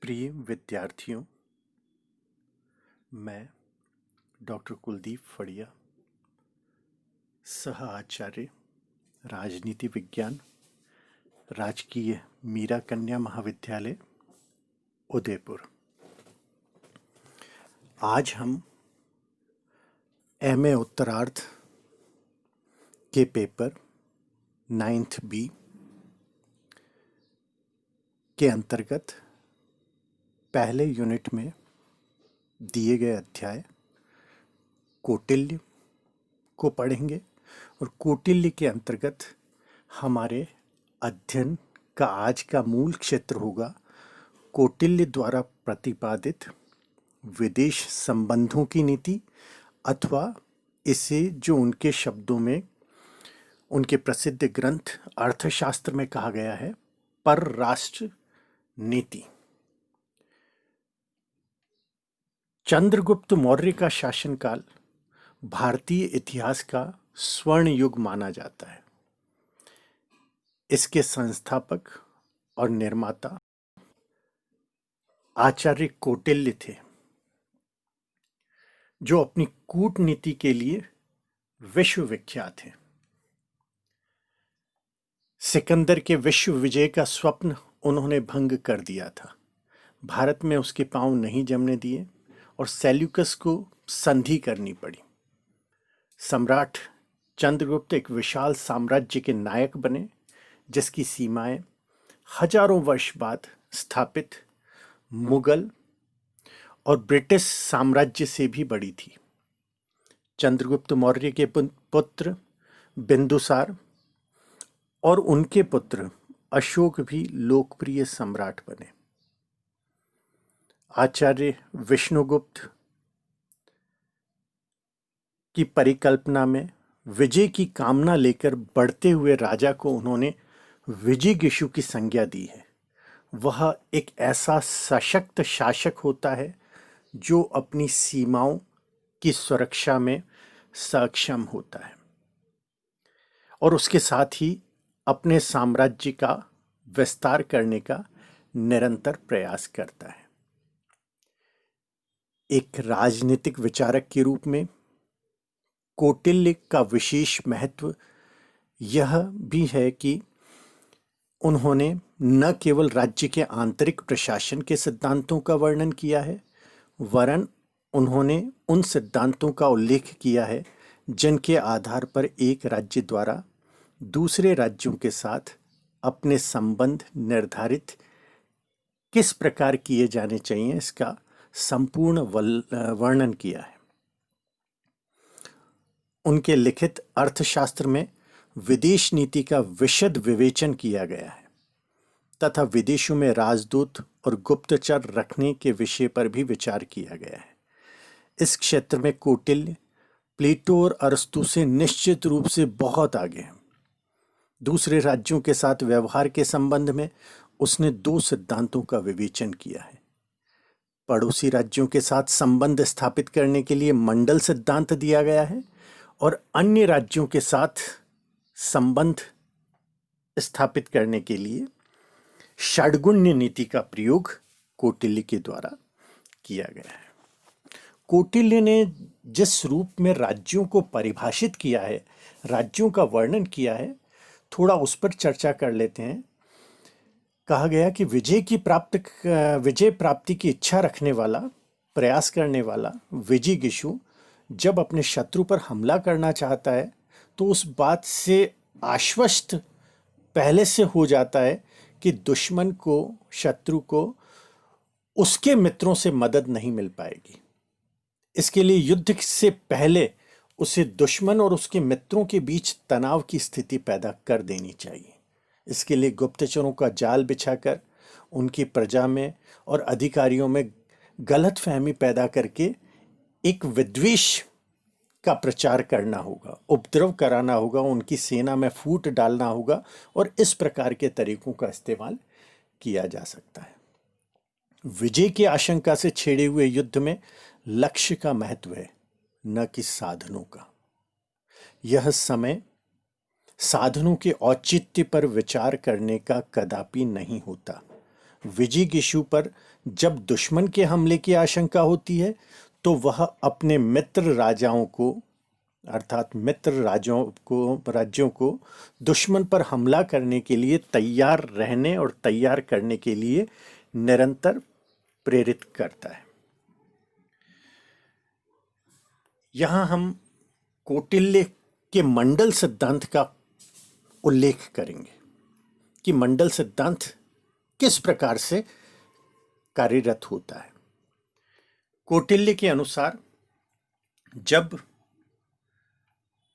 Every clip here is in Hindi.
प्रिय विद्यार्थियों, मैं डॉक्टर कुलदीप फड़िया, सह आचार्य राजनीति विज्ञान, राजकीय मीरा कन्या महाविद्यालय उदयपुर। आज हम एमए उत्तरार्ध के पेपर 9th B के अंतर्गत पहले यूनिट में दिए गए अध्याय कौटिल्य को पढ़ेंगे और कौटिल्य के अंतर्गत हमारे अध्ययन का आज का मूल क्षेत्र होगा कौटिल्य द्वारा प्रतिपादित विदेश संबंधों की नीति, अथवा इसे जो उनके शब्दों में उनके प्रसिद्ध ग्रंथ अर्थशास्त्र में कहा गया है परराष्ट्र नीति। चंद्रगुप्त मौर्य का शासनकाल भारतीय इतिहास का स्वर्ण युग माना जाता है। इसके संस्थापक और निर्माता आचार्य कौटिल्य थे, जो अपनी कूटनीति के लिए विश्व विख्यात हैं। सिकंदर के विश्व विजय का स्वप्न उन्होंने भंग कर दिया था, भारत में उसके पांव नहीं जमने दिए और सेल्यूकस को संधि करनी पड़ी। सम्राट चंद्रगुप्त एक विशाल साम्राज्य के नायक बने, जिसकी सीमाएं हजारों वर्ष बाद स्थापित मुगल और ब्रिटिश साम्राज्य से भी बड़ी थी। चंद्रगुप्त मौर्य के पुत्र बिंदुसार और उनके पुत्र अशोक भी लोकप्रिय सम्राट बने। आचार्य विष्णुगुप्त की परिकल्पना में विजय की कामना लेकर बढ़ते हुए राजा को उन्होंने विजिगीषु की संज्ञा दी है। वह एक ऐसा सशक्त शासक होता है जो अपनी सीमाओं की सुरक्षा में सक्षम होता है और उसके साथ ही अपने साम्राज्य का विस्तार करने का निरंतर प्रयास करता है। एक राजनीतिक विचारक के रूप में कौटिल्य का विशेष महत्व यह भी है कि उन्होंने न केवल राज्य के आंतरिक प्रशासन के सिद्धांतों का वर्णन किया है, वरन उन्होंने उन सिद्धांतों का उल्लेख किया है जिनके आधार पर एक राज्य द्वारा दूसरे राज्यों के साथ अपने संबंध निर्धारित किस प्रकार किए जाने चाहिए, इसका संपूर्ण वर्णन किया है। उनके लिखित अर्थशास्त्र में विदेश नीति का विशद विवेचन किया गया है तथा विदेशों में राजदूत और गुप्तचर रखने के विषय पर भी विचार किया गया है। इस क्षेत्र में कौटिल्य प्लेटो और अरस्तु से निश्चित रूप से बहुत आगे हैं। दूसरे राज्यों के साथ व्यवहार के संबंध में उसने दो सिद्धांतों का विवेचन किया है। पड़ोसी राज्यों के साथ संबंध स्थापित करने के लिए मंडल सिद्धांत दिया गया है और अन्य राज्यों के साथ संबंध स्थापित करने के लिए षड्गुण्य नीति का प्रयोग कौटिल्य के द्वारा किया गया है। कौटिल्य ने जिस रूप में राज्यों को परिभाषित किया है, राज्यों का वर्णन किया है, थोड़ा उस पर चर्चा कर लेते हैं। कहा गया कि विजय प्राप्ति की इच्छा रखने वाला, प्रयास करने वाला विजिगीषु जब अपने शत्रु पर हमला करना चाहता है तो उस बात से आश्वस्त पहले से हो जाता है कि दुश्मन को, शत्रु को उसके मित्रों से मदद नहीं मिल पाएगी। इसके लिए युद्ध से पहले उसे दुश्मन और उसके मित्रों के बीच तनाव की स्थिति पैदा कर देनी चाहिए। इसके लिए गुप्तचरों का जाल बिछाकर उनकी प्रजा में और अधिकारियों में गलतफहमी पैदा करके एक विद्वेष का प्रचार करना होगा, उपद्रव कराना होगा, उनकी सेना में फूट डालना होगा और इस प्रकार के तरीकों का इस्तेमाल किया जा सकता है। विजय की आशंका से छेड़े हुए युद्ध में लक्ष्य का महत्व है, न कि साधनों का। यह समय साधनों के औचित्य पर विचार करने का कदापि नहीं होता, विजिगीषु पर जब दुश्मन के हमले की आशंका होती है तो वह अपने मित्र राजाओं को अर्थात मित्र राज्यों को दुश्मन पर हमला करने के लिए तैयार रहने और तैयार करने के लिए निरंतर प्रेरित करता है। यहां हम कौटिल्य के मंडल सिद्धांत का उल्लेख करेंगे कि मंडल सिद्धांत किस प्रकार से कार्यरत होता है। कौटिल्य के अनुसार जब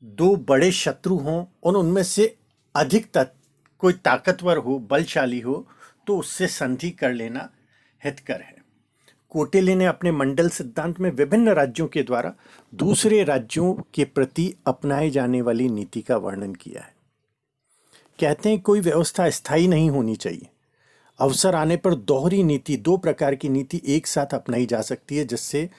दो बड़े शत्रु हों और उनमें से कोई ताकतवर हो, बलशाली हो, तो उससे संधि कर लेना हितकर है। कौटिल्य ने अपने मंडल सिद्धांत में विभिन्न राज्यों के द्वारा दूसरे राज्यों के प्रति अपनाए जाने वाली नीति का वर्णन किया है। कहते हैं कोई व्यवस्था स्थायी नहीं होनी चाहिए। अवसर आने पर दोहरी नीति, दो प्रकार की नीति एक साथ अपनाई जा सकती है, जिससे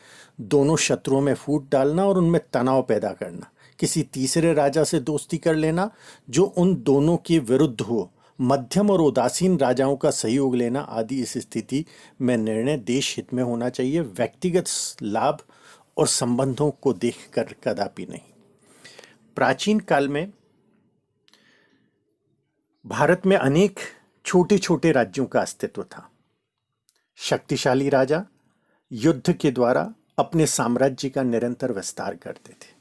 दोनों शत्रुओं में फूट डालना और उनमें तनाव पैदा करना, किसी तीसरे राजा से दोस्ती कर लेना जो उन दोनों के विरुद्ध हो, मध्यम और उदासीन राजाओं का सहयोग लेना आदि। इस स्थिति में निर्णय देश हित में होना चाहिए, व्यक्तिगत लाभ और संबंधों को देखकर कदापि नहीं। प्राचीन काल में भारत में अनेक छोटे छोटे राज्यों का अस्तित्व था। शक्तिशाली राजा युद्ध के द्वारा अपने साम्राज्य का निरंतर विस्तार करते थे।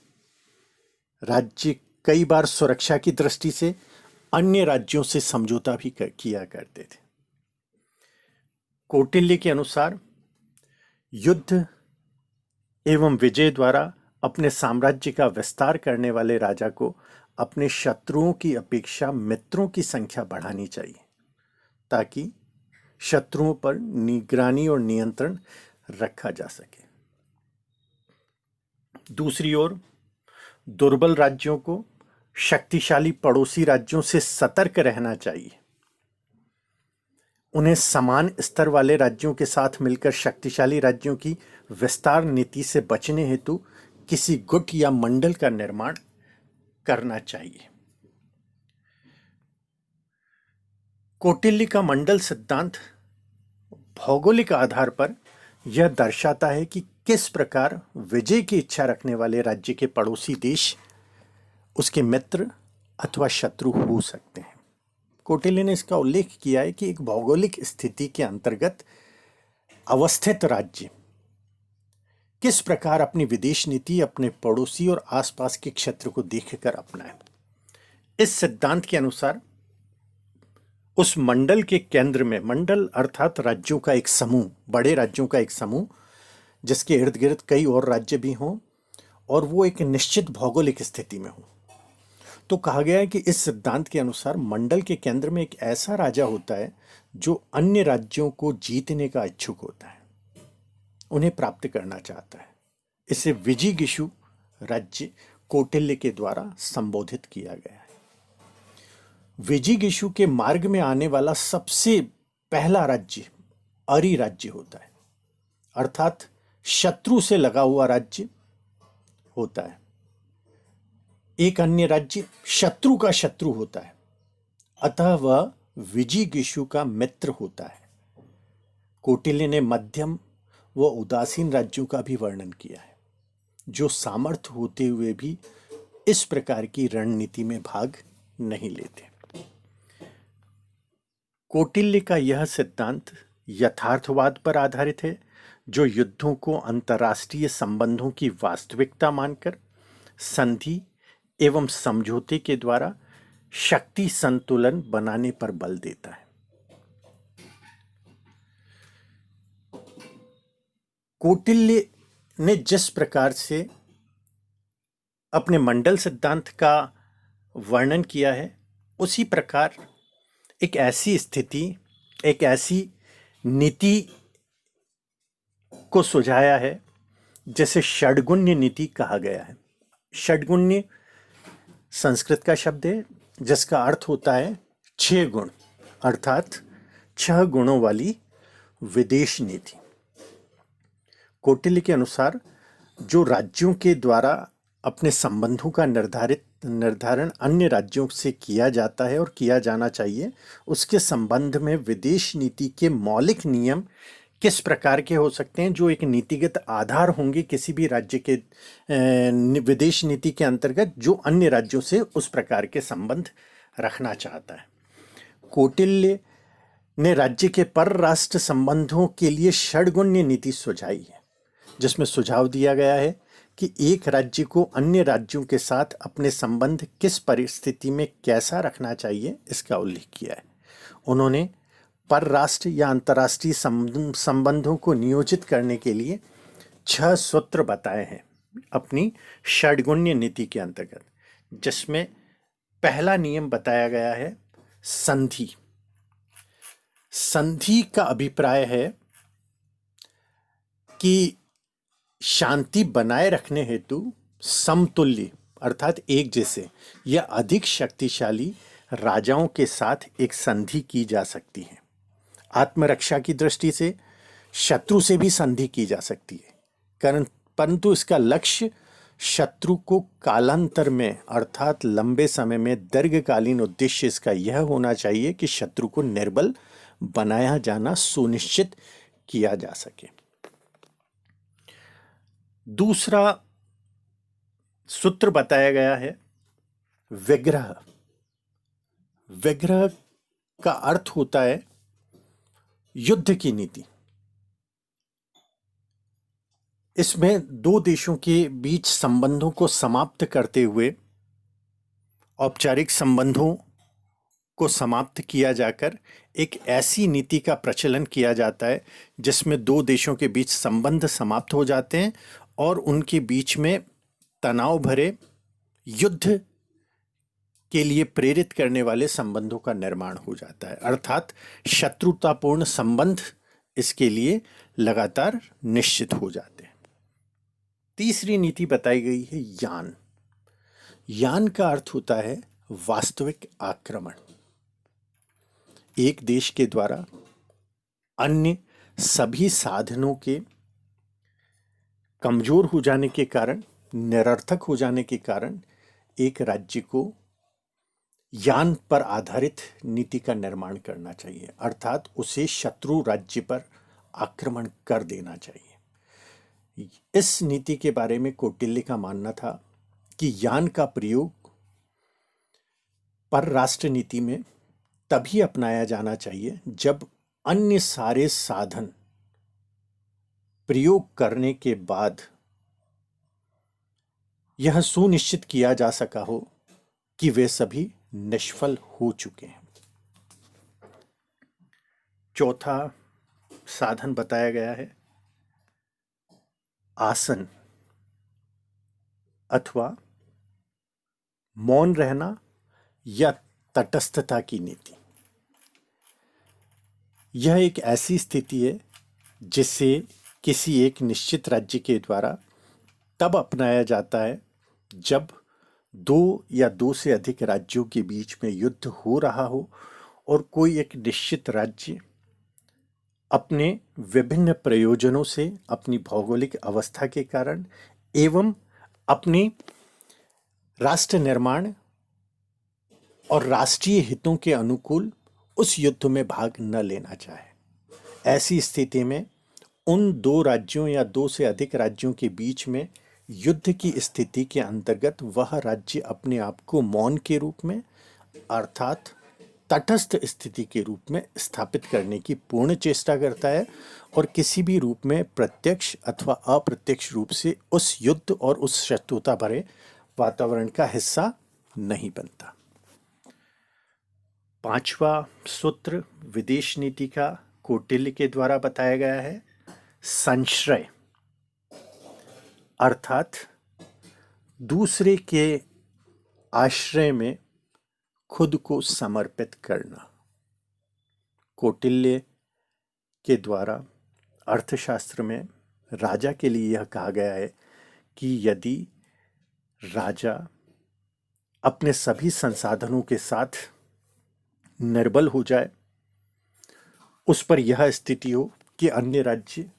राज्य कई बार सुरक्षा की दृष्टि से अन्य राज्यों से समझौता भी किया करते थे। कौटिल्य के अनुसार युद्ध एवं विजय द्वारा अपने साम्राज्य का विस्तार करने वाले राजा को अपने शत्रुओं की अपेक्षा मित्रों की संख्या बढ़ानी चाहिए, ताकि शत्रुओं पर निगरानी और नियंत्रण रखा जा सके। दूसरी ओर दुर्बल राज्यों को शक्तिशाली पड़ोसी राज्यों से सतर्क रहना चाहिए। उन्हें समान स्तर वाले राज्यों के साथ मिलकर शक्तिशाली राज्यों की विस्तार नीति से बचने हेतु किसी गुट या मंडल का निर्माण करना चाहिए। कौटिल्य का मंडल सिद्धांत भौगोलिक आधार पर यह दर्शाता है कि किस प्रकार विजय की इच्छा रखने वाले राज्य के पड़ोसी देश उसके मित्र अथवा शत्रु हो सकते हैं। कौटिल्य ने इसका उल्लेख किया है कि एक भौगोलिक स्थिति के अंतर्गत अवस्थित राज्य किस प्रकार अपनी विदेश नीति अपने पड़ोसी और आसपास के क्षेत्र को देखकर अपनाए। इस सिद्धांत के अनुसार उस मंडल के केंद्र में, मंडल अर्थात राज्यों का एक समूह, बड़े राज्यों का एक समूह जिसके इर्द गिर्द कई और राज्य भी हों और वो एक निश्चित भौगोलिक स्थिति में हो, तो कहा गया है कि इस सिद्धांत के अनुसार मंडल के केंद्र में एक ऐसा राजा होता है जो अन्य राज्यों को जीतने का इच्छुक होता है, उन्हें प्राप्त करना चाहता है। इसे विजिगीषु राज्य कौटिल्य के द्वारा संबोधित किया गया है। विजिगीषु के मार्ग में आने वाला सबसे पहला राज्य अरि राज्य होता है, अर्थात शत्रु से लगा हुआ राज्य होता है। एक अन्य राज्य शत्रु का शत्रु होता है, अतः वह विजिगीषु का मित्र होता है। कौटिल्य ने मध्यम व उदासीन राज्यों का भी वर्णन किया है, जो सामर्थ्य होते हुए भी इस प्रकार की रणनीति में भाग नहीं लेते। कौटिल्य का यह सिद्धांत यथार्थवाद पर आधारित है, जो युद्धों को अंतर्राष्ट्रीय संबंधों की वास्तविकता मानकर संधि एवं समझौते के द्वारा शक्ति संतुलन बनाने पर बल देता है। कौटिल्य ने जिस प्रकार से अपने मंडल सिद्धांत का वर्णन किया है, उसी प्रकार एक ऐसी स्थिति, एक ऐसी नीति को सुझाया है जिसे षड्गुण्य नीति कहा गया है। षड्गुण्य संस्कृत का शब्द है जिसका अर्थ होता है 6 गुण, अर्थात 6 गुणों वाली विदेश नीति। कौटिल्य के अनुसार जो राज्यों के द्वारा अपने संबंधों का निर्धारित निर्धारण अन्य राज्यों से किया जाता है और किया जाना चाहिए, उसके संबंध में विदेश नीति के मौलिक नियम किस प्रकार के हो सकते हैं, जो एक नीतिगत आधार होंगे किसी भी राज्य के विदेश नीति के अंतर्गत, जो अन्य राज्यों से उस प्रकार के संबंध रखना चाहता है। कौटिल्य ने राज्य के परराष्ट्र संबंधों के लिए षड्गुण्य नीति सुझाई है, जिसमें सुझाव दिया गया है कि एक राज्य को अन्य राज्यों के साथ अपने संबंध किस परिस्थिति में कैसा रखना चाहिए, इसका उल्लेख किया है। उन्होंने परराष्ट्र या अंतर्राष्ट्रीय संबंधों को नियोजित करने के लिए 6 सूत्र बताए हैं अपनी षड्गुण्य नीति के अंतर्गत, जिसमें पहला नियम बताया गया है संधि। संधि का अभिप्राय है कि शांति बनाए रखने हेतु समतुल्य अर्थात एक जैसे या अधिक शक्तिशाली राजाओं के साथ एक संधि की जा सकती है। आत्मरक्षा की दृष्टि से शत्रु से भी संधि की जा सकती है, कारण परंतु इसका लक्ष्य शत्रु को कालांतर में अर्थात लंबे समय में दीर्घकालीन उद्देश्य इसका यह होना चाहिए कि शत्रु को निर्बल बनाया जाना सुनिश्चित किया जा सके। दूसरा सूत्र बताया गया है विग्रह। विग्रह का अर्थ होता है युद्ध की नीति। इसमें दो देशों के बीच संबंधों को समाप्त करते हुए औपचारिक संबंधों को समाप्त किया जाकर एक ऐसी नीति का प्रचलन किया जाता है जिसमें दो देशों के बीच संबंध समाप्त हो जाते हैं और उनके बीच में तनाव भरे युद्ध के लिए प्रेरित करने वाले संबंधों का निर्माण हो जाता है, अर्थात शत्रुतापूर्ण संबंध इसके लिए लगातार निश्चित हो जाते हैं। तीसरी नीति बताई गई है यान। यान का अर्थ होता है वास्तविक आक्रमण। एक देश के द्वारा अन्य सभी साधनों के कमजोर हो जाने के कारण, निरर्थक हो जाने के कारण एक राज्य को यान पर आधारित नीति का निर्माण करना चाहिए, अर्थात उसे शत्रु राज्य पर आक्रमण कर देना चाहिए। इस नीति के बारे में कौटिल्य का मानना था कि यान का प्रयोग परराष्ट्र नीति में तभी अपनाया जाना चाहिए जब अन्य सारे साधन प्रयोग करने के बाद यह सुनिश्चित किया जा सका हो कि वे सभी निष्फल हो चुके हैं। चौथा साधन बताया गया है आसन अथवा मौन रहना या तटस्थता की नीति। यह एक ऐसी स्थिति है जिसे किसी एक निश्चित राज्य के द्वारा तब अपनाया जाता है जब दो या दो से अधिक राज्यों के बीच में युद्ध हो रहा हो और कोई एक निश्चित राज्य अपने विभिन्न प्रयोजनों से, अपनी भौगोलिक अवस्था के कारण एवं अपनी राष्ट्र निर्माण और राष्ट्रीय हितों के अनुकूल उस युद्ध में भाग न लेना चाहे। ऐसी स्थिति में उन दो राज्यों या दो से अधिक राज्यों के बीच में युद्ध की स्थिति के अंतर्गत वह राज्य अपने आप को मौन के रूप में अर्थात तटस्थ स्थिति के रूप में स्थापित करने की पूर्ण चेष्टा करता है और किसी भी रूप में प्रत्यक्ष अथवा अप्रत्यक्ष रूप से उस युद्ध और उस शत्रुता भरे वातावरण का हिस्सा नहीं बनता। पांचवा सूत्र विदेश नीति का कौटिल्य के द्वारा बताया गया है संश्रय, अर्थात दूसरे के आश्रय में खुद को समर्पित करना। कौटिल्य के द्वारा अर्थशास्त्र में राजा के लिए यह कहा गया है कि यदि राजा अपने सभी संसाधनों के साथ निर्बल हो जाए, उस पर यह स्थिति हो कि अन्य राज्य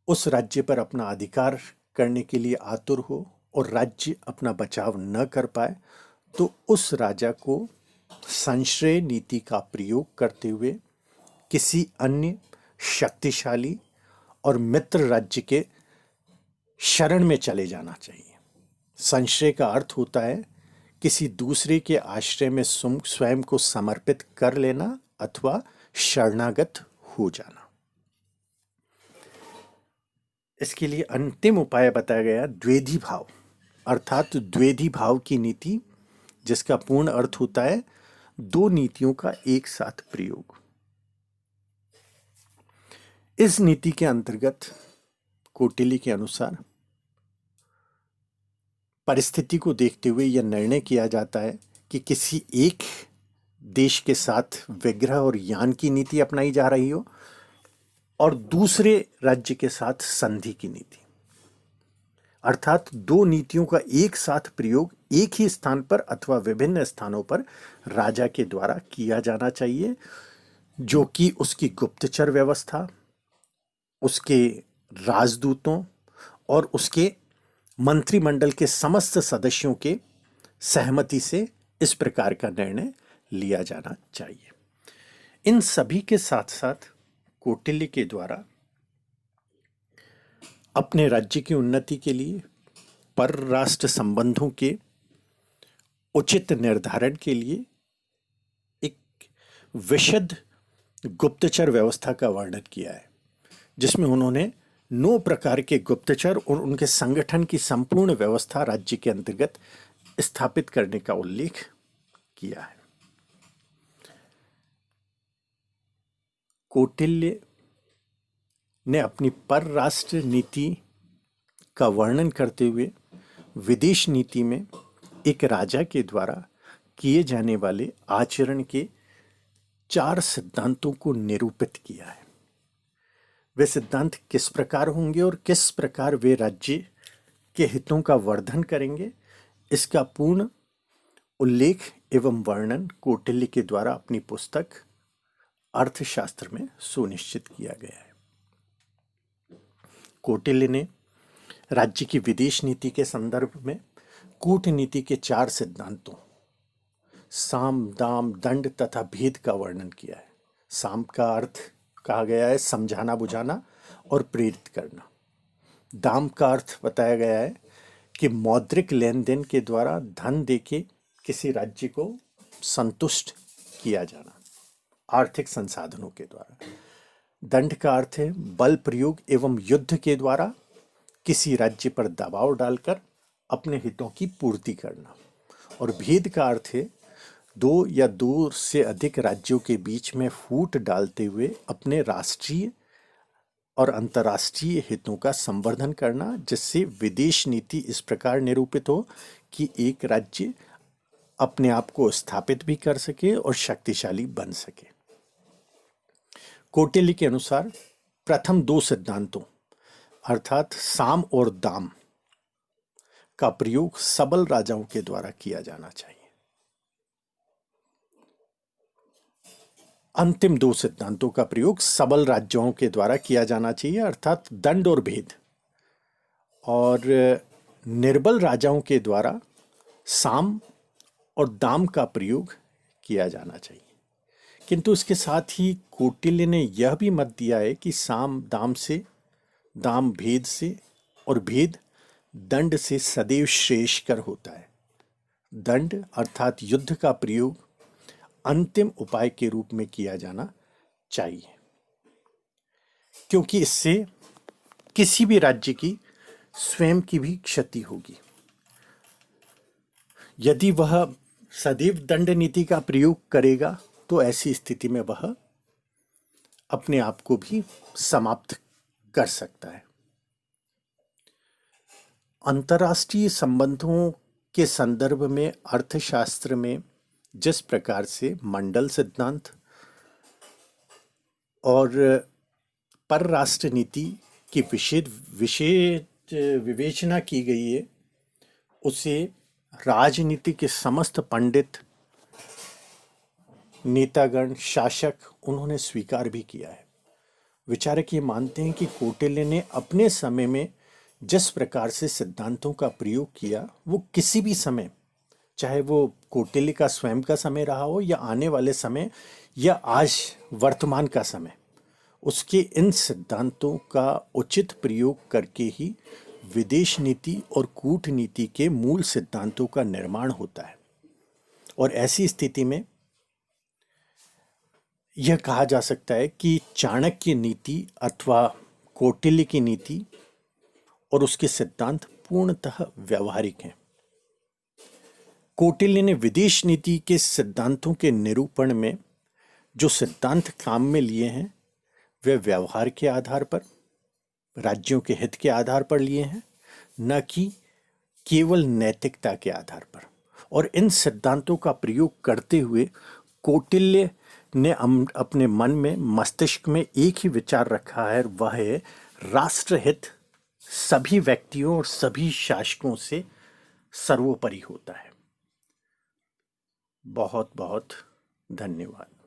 उस राज्य पर अपना अधिकार करने के लिए आतुर हो और राज्य अपना बचाव न कर पाए तो उस राजा को संश्रय नीति का प्रयोग करते हुए किसी अन्य शक्तिशाली और मित्र राज्य के शरण में चले जाना चाहिए। संश्रय का अर्थ होता है किसी दूसरे के आश्रय में स्वयं को समर्पित कर लेना अथवा शरणागत हो जाना। इसके लिए अंतिम उपाय बताया गया द्वेधी भाव, अर्थात द्वेधी भाव की नीति, जिसका पूर्ण अर्थ होता है दो नीतियों का एक साथ प्रयोग। इस नीति के अंतर्गत कौटिल्य के अनुसार परिस्थिति को देखते हुए यह निर्णय किया जाता है कि किसी एक देश के साथ विग्रह और यान की नीति अपनाई जा रही हो और दूसरे राज्य के साथ संधि की नीति, अर्थात दो नीतियों का एक साथ प्रयोग एक ही स्थान पर अथवा विभिन्न स्थानों पर राजा के द्वारा किया जाना चाहिए, जो कि उसकी गुप्तचर व्यवस्था, उसके राजदूतों और उसके मंत्रिमंडल के समस्त सदस्यों के सहमति से इस प्रकार का निर्णय लिया जाना चाहिए। इन सभी के साथ साथ कौटिल्य के द्वारा अपने राज्य की उन्नति के लिए परराष्ट्र संबंधों के उचित निर्धारण के लिए एक विशद गुप्तचर व्यवस्था का वर्णन किया है, जिसमें उन्होंने 9 प्रकार के गुप्तचर और उनके संगठन की संपूर्ण व्यवस्था राज्य के अंतर्गत स्थापित करने का उल्लेख किया है। कौटिल्य ने अपनी परराष्ट्र नीति का वर्णन करते हुए विदेश नीति में एक राजा के द्वारा किए जाने वाले आचरण के 4 सिद्धांतों को निरूपित किया है। वे सिद्धांत किस प्रकार होंगे और किस प्रकार वे राज्य के हितों का वर्धन करेंगे, इसका पूर्ण उल्लेख एवं वर्णन कौटिल्य के द्वारा अपनी पुस्तक अर्थशास्त्र में सुनिश्चित किया गया है। कौटिल्य ने राज्य की विदेश नीति के संदर्भ में कूटनीति के 4 सिद्धांतों साम, दाम, दंड तथा भेद का वर्णन किया है। साम का अर्थ कहा गया है समझाना, बुझाना और प्रेरित करना। दाम का अर्थ बताया गया है कि मौद्रिक लेन देन के द्वारा धन देके किसी राज्य को संतुष्ट किया जाना, आर्थिक संसाधनों के द्वारा। दंड का अर्थ है बल प्रयोग एवं युद्ध के द्वारा किसी राज्य पर दबाव डालकर अपने हितों की पूर्ति करना। और भेद का अर्थ है 2 या 2 से अधिक राज्यों के बीच में फूट डालते हुए अपने राष्ट्रीय और अंतर्राष्ट्रीय हितों का संवर्धन करना, जिससे विदेश नीति इस प्रकार निरूपित हो कि एक राज्य अपने आप को स्थापित भी कर सके और शक्तिशाली बन सके। कौटिल्य के अनुसार प्रथम 2 सिद्धांतों अर्थात साम और दाम का प्रयोग सबल राजाओं के द्वारा किया जाना चाहिए। अंतिम 2 सिद्धांतों का प्रयोग सबल राज्यों के द्वारा किया जाना चाहिए, अर्थात दंड और भेद, और निर्बल राजाओं के द्वारा साम और दाम का प्रयोग किया जाना चाहिए। किंतु इसके साथ ही कौटिल्य ने यह भी मत दिया है कि साम दाम से, दाम भेद से और भेद दंड से सदैव श्रेयस्कर होता है। दंड अर्थात युद्ध का प्रयोग अंतिम उपाय के रूप में किया जाना चाहिए, क्योंकि इससे किसी भी राज्य की स्वयं की भी क्षति होगी। यदि वह सदैव दंड नीति का प्रयोग करेगा तो ऐसी स्थिति में वह अपने आप को भी समाप्त कर सकता है। अंतर्राष्ट्रीय संबंधों के संदर्भ में अर्थशास्त्र में जिस प्रकार से मंडल सिद्धांत और परराष्ट्र नीति की विशेष विवेचना की गई है, उसे राजनीति के समस्त पंडित, नेतागण, शासक उन्होंने स्वीकार भी किया है। विचारक ये मानते हैं कि कौटिल्य ने अपने समय में जिस प्रकार से सिद्धांतों का प्रयोग किया वो किसी भी समय, चाहे वो कौटिल्य का स्वयं का समय रहा हो या आने वाले समय या आज वर्तमान का समय, उसके इन सिद्धांतों का उचित प्रयोग करके ही विदेश नीति और कूटनीति के मूल सिद्धांतों का निर्माण होता है। और ऐसी स्थिति में यह कहा जा सकता है कि चाणक्य नीति अथवा कौटिल्य की नीति और उसके सिद्धांत पूर्णतः व्यवहारिक हैं। कौटिल्य ने विदेश नीति के सिद्धांतों के निरूपण में जो सिद्धांत काम में लिए हैं वे व्यवहार के आधार पर, राज्यों के हित के आधार पर लिए हैं, न कि केवल नैतिकता के आधार पर। और इन सिद्धांतों का प्रयोग करते हुए कौटिल्य ने अपने मन में, मस्तिष्क में एक ही विचार रखा है, वह है राष्ट्रहित सभी व्यक्तियों और सभी शासकों से सर्वोपरि होता है। बहुत बहुत धन्यवाद।